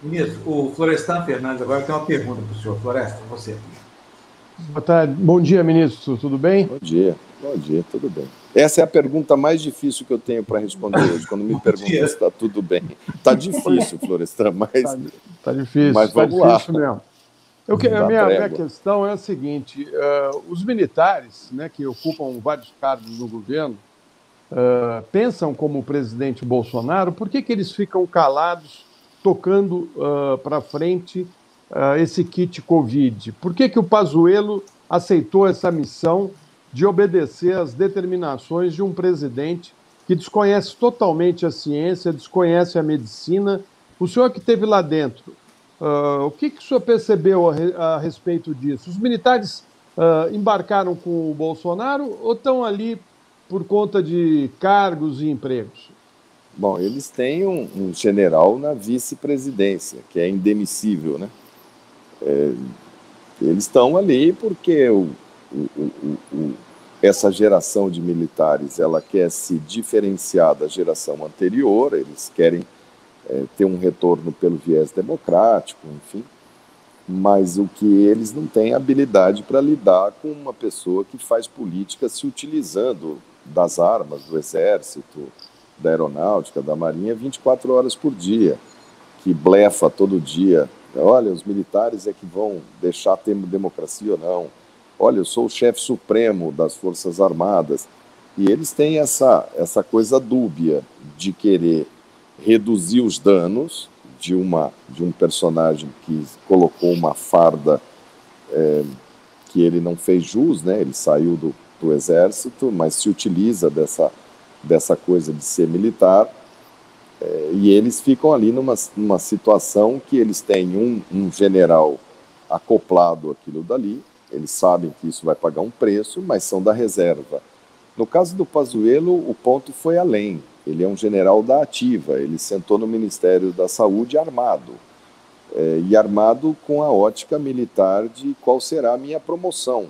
Ministro, o Florestan Fernandes agora tem uma pergunta para o senhor. Floresta, você. Boa tarde. Bom dia, ministro. Tudo bem? Bom dia, tudo bem. Essa é a pergunta mais difícil que eu tenho para responder hoje, quando me perguntam se está tudo bem. Está difícil, Florestan, mas, Tá difícil, mas tá vamos lá. difícil mesmo. A minha questão é a seguinte: os militares, né, que ocupam vários cargos no governo, pensam como o presidente Bolsonaro. Por que eles ficam calados, tocando para frente esse kit Covid? Por que o Pazuello aceitou essa missão de obedecer às determinações de um presidente que desconhece totalmente a ciência, desconhece a medicina? O senhor que esteve lá dentro, o que o senhor percebeu a respeito disso? Os militares embarcaram com o Bolsonaro ou estão ali por conta de cargos e empregos? Bom, eles têm um general na vice-presidência, que é indemissível, né? Eles estão ali porque essa geração de militares ela quer se diferenciar da geração anterior, eles querem ter um retorno pelo viés democrático, enfim, mas o que eles não têm habilidade para lidar com uma pessoa que faz política se utilizando das armas, do exército, da aeronáutica, da marinha, 24 horas por dia, que blefa todo dia. Olha, os militares é que vão deixar ter democracia ou não. Olha, eu sou o chefe supremo das Forças Armadas. E eles têm essa coisa dúbia de querer reduzir os danos de um personagem que colocou uma farda que ele não fez jus, né? Ele saiu do exército, mas se utiliza dessa coisa de ser militar, e eles ficam ali numa situação que eles têm um general acoplado àquilo dali, eles sabem que isso vai pagar um preço, mas são da reserva. No caso do Pazuello, o ponto foi além. Ele é um general da ativa, ele sentou no Ministério da Saúde armado, e armado com a ótica militar de qual será a minha promoção.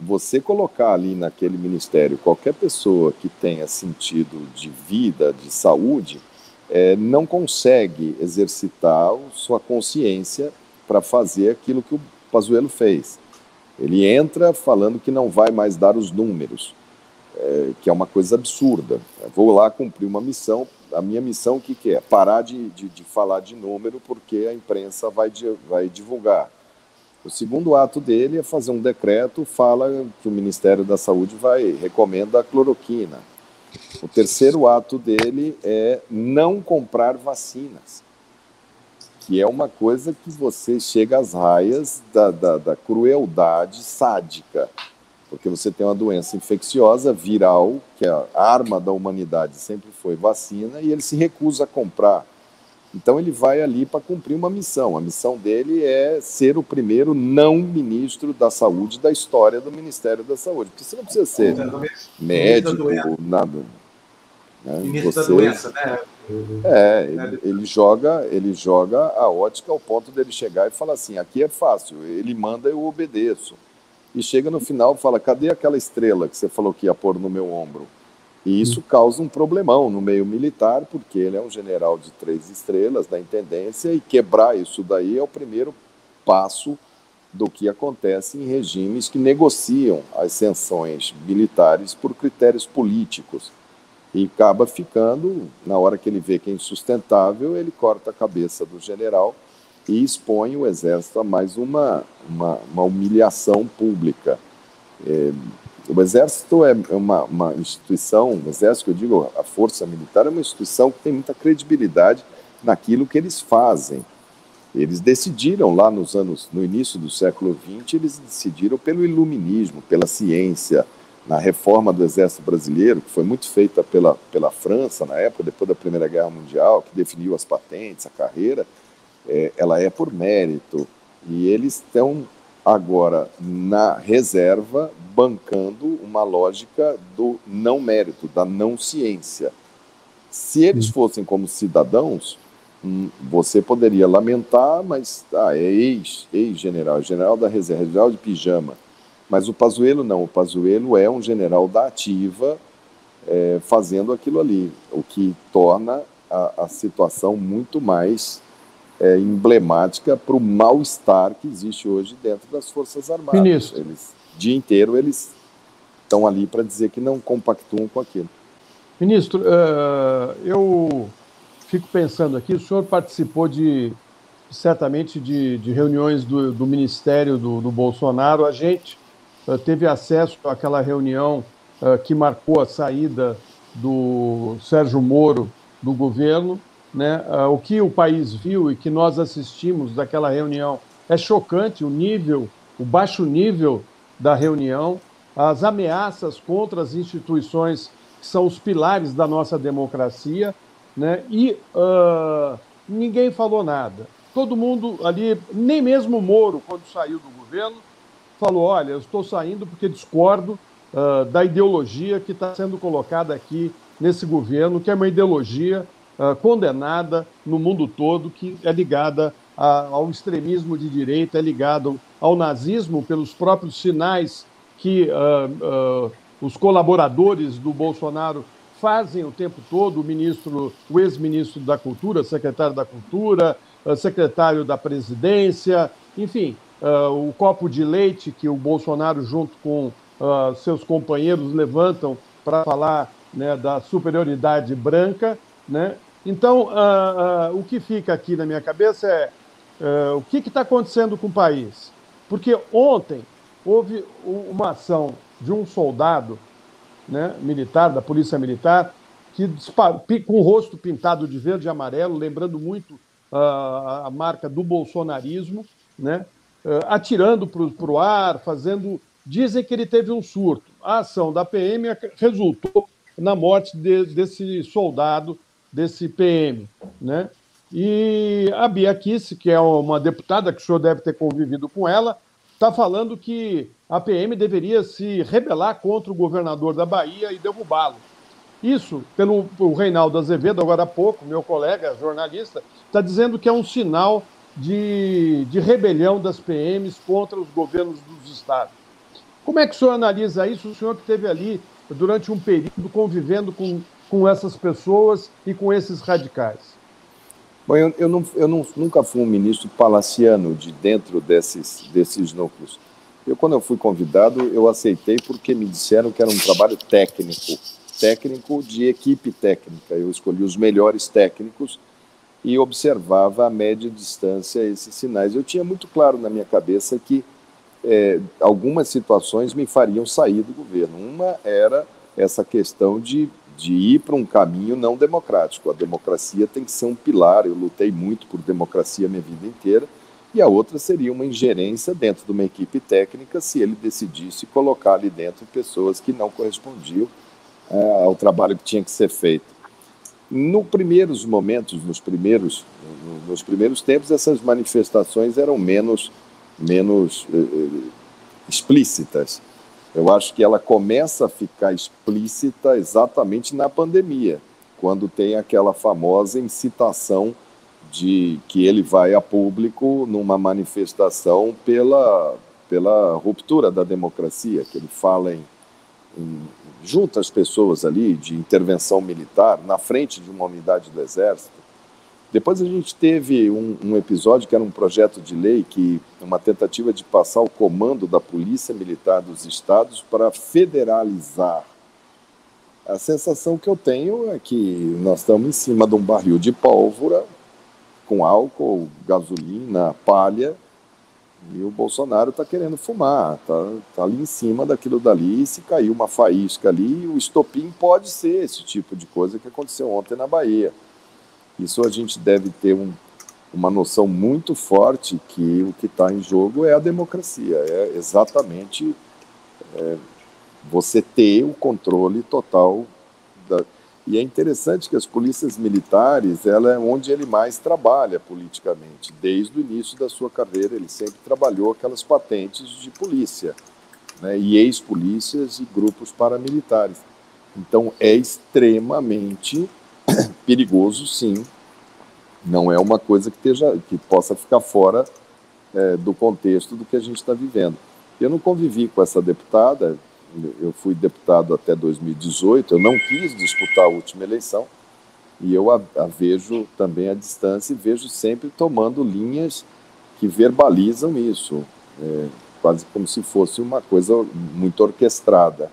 Você colocar ali naquele ministério qualquer pessoa que tenha sentido de vida, de saúde, não consegue exercitar sua consciência para fazer aquilo que o Pazuello fez. Ele entra falando que não vai mais dar os números, que é uma coisa absurda. Eu vou lá cumprir uma missão. A minha missão, o que é? Parar de falar de número, porque a imprensa vai divulgar. O segundo ato dele é fazer um decreto, fala que o Ministério da Saúde recomenda a cloroquina. O terceiro ato dele é não comprar vacinas, que é uma coisa que você chega às raias da crueldade sádica, porque você tem uma doença infecciosa, viral, que a arma da humanidade sempre foi vacina, e ele se recusa a comprar. Então ele vai ali para cumprir uma missão. A missão dele é ser o primeiro não ministro da saúde da história do Ministério da Saúde. Porque você não precisa ser médico, nada. Né? Ministro da doença, né? Ele joga a ótica ao ponto dele chegar e falar assim, aqui é fácil, ele manda, eu obedeço. E chega no final e fala, cadê aquela estrela que você falou que ia pôr no meu ombro? E isso causa um problemão no meio militar, porque ele é um general de 3 estrelas da intendência, e quebrar isso daí é o primeiro passo do que acontece em regimes que negociam as sanções militares por critérios políticos. E acaba ficando, na hora que ele vê que é insustentável, ele corta a cabeça do general e expõe o exército a mais uma humilhação pública. O Exército é uma instituição, o Exército, que eu digo, a Força Militar, é uma instituição que tem muita credibilidade naquilo que eles fazem. Eles decidiram lá no início do século XX, eles decidiram pelo iluminismo, pela ciência, na reforma do Exército Brasileiro, que foi muito feita pela França na época, depois da Primeira Guerra Mundial, que definiu as patentes, a carreira, ela é por mérito. E eles estão agora na reserva, bancando uma lógica do não mérito, da não ciência. Se eles fossem como cidadãos, você poderia lamentar, mas é ex-general, general da reserva, general de pijama. Mas o Pazuello não, o Pazuello é um general da ativa, fazendo aquilo ali, o que torna a situação muito mais emblemática para o mal-estar que existe hoje dentro das Forças Armadas. Ministro. O dia inteiro eles estão ali para dizer que não compactuam com aquilo. Ministro, eu fico pensando aqui, o senhor participou certamente de reuniões do Ministério do Bolsonaro. A gente teve acesso àquela reunião que marcou a saída do Sérgio Moro do governo, né? O que o país viu e que nós assistimos daquela reunião é chocante, o baixo nível da reunião, as ameaças contra as instituições que são os pilares da nossa democracia, né? E ninguém falou nada. Todo mundo ali, nem mesmo o Moro, quando saiu do governo, falou: olha, eu estou saindo porque discordo da ideologia que está sendo colocada aqui nesse governo, que é uma ideologia condenada no mundo todo, que é ligada ao extremismo de direita, é ligado ao nazismo, pelos próprios sinais que os colaboradores do Bolsonaro fazem o tempo todo, o ex-ministro da Cultura, secretário da Cultura, secretário da Presidência, enfim, o copo de leite que o Bolsonaro, junto com seus companheiros, levantam para falar, né, da superioridade branca, né? Então, o que fica aqui na minha cabeça é o que está acontecendo com o país? Porque ontem houve uma ação de um soldado, né, militar, da Polícia Militar, que disparou, com o rosto pintado de verde e amarelo, lembrando muito a marca do bolsonarismo, né, atirando para o ar, dizem que ele teve um surto. A ação da PM resultou na morte desse soldado, desse PM, né? E a Bia Kicis, que é uma deputada, que o senhor deve ter convivido com ela, está falando que a PM deveria se rebelar contra o governador da Bahia e derrubá-lo. Isso, pelo Reinaldo Azevedo, agora há pouco, meu colega jornalista, está dizendo que é um sinal de rebelião das PMs contra os governos dos estados. Como é que o senhor analisa isso, o senhor que esteve ali durante um período convivendo com essas pessoas e com esses radicais? Bom, eu nunca fui um ministro palaciano de dentro desses núcleos. Quando eu fui convidado, eu aceitei porque me disseram que era um trabalho técnico de equipe técnica. Eu escolhi os melhores técnicos e observava a média distância esses sinais. Eu tinha muito claro na minha cabeça que algumas situações me fariam sair do governo. Uma era essa questão de ir para um caminho não democrático. A democracia tem que ser um pilar, eu lutei muito por democracia a minha vida inteira, e a outra seria uma ingerência dentro de uma equipe técnica se ele decidisse colocar ali dentro pessoas que não correspondiam ao trabalho que tinha que ser feito. Nos primeiros momentos, nos primeiros tempos, essas manifestações eram menos explícitas. Eu acho que ela começa a ficar explícita exatamente na pandemia, quando tem aquela famosa incitação de que ele vai a público numa manifestação pela ruptura da democracia, que ele fala junta as pessoas ali de intervenção militar na frente de uma unidade do Exército. Depois a gente teve um episódio que era um projeto de lei, uma tentativa de passar o comando da Polícia Militar dos Estados para federalizar. A sensação que eu tenho é que nós estamos em cima de um barril de pólvora, com álcool, gasolina, palha, e o Bolsonaro está querendo fumar, está ali em cima daquilo dali, e se cair uma faísca ali, o estopim pode ser esse tipo de coisa que aconteceu ontem na Bahia. Isso a gente deve ter uma noção muito forte que o que está em jogo é a democracia, é exatamente você ter o controle total. E é interessante que as polícias militares, ela é onde ele mais trabalha politicamente. Desde o início da sua carreira, ele sempre trabalhou aquelas patentes de polícia, né, e ex-polícias e grupos paramilitares. Então é extremamente perigoso, sim. Não é uma coisa que possa ficar fora do contexto do que a gente está vivendo. Eu não convivi com essa deputada, eu fui deputado até 2018, eu não quis disputar a última eleição, E eu a vejo também à distância e vejo sempre tomando linhas que verbalizam isso, quase como se fosse uma coisa muito orquestrada.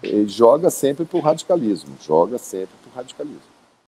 E joga sempre para o radicalismo, joga sempre para o radicalismo.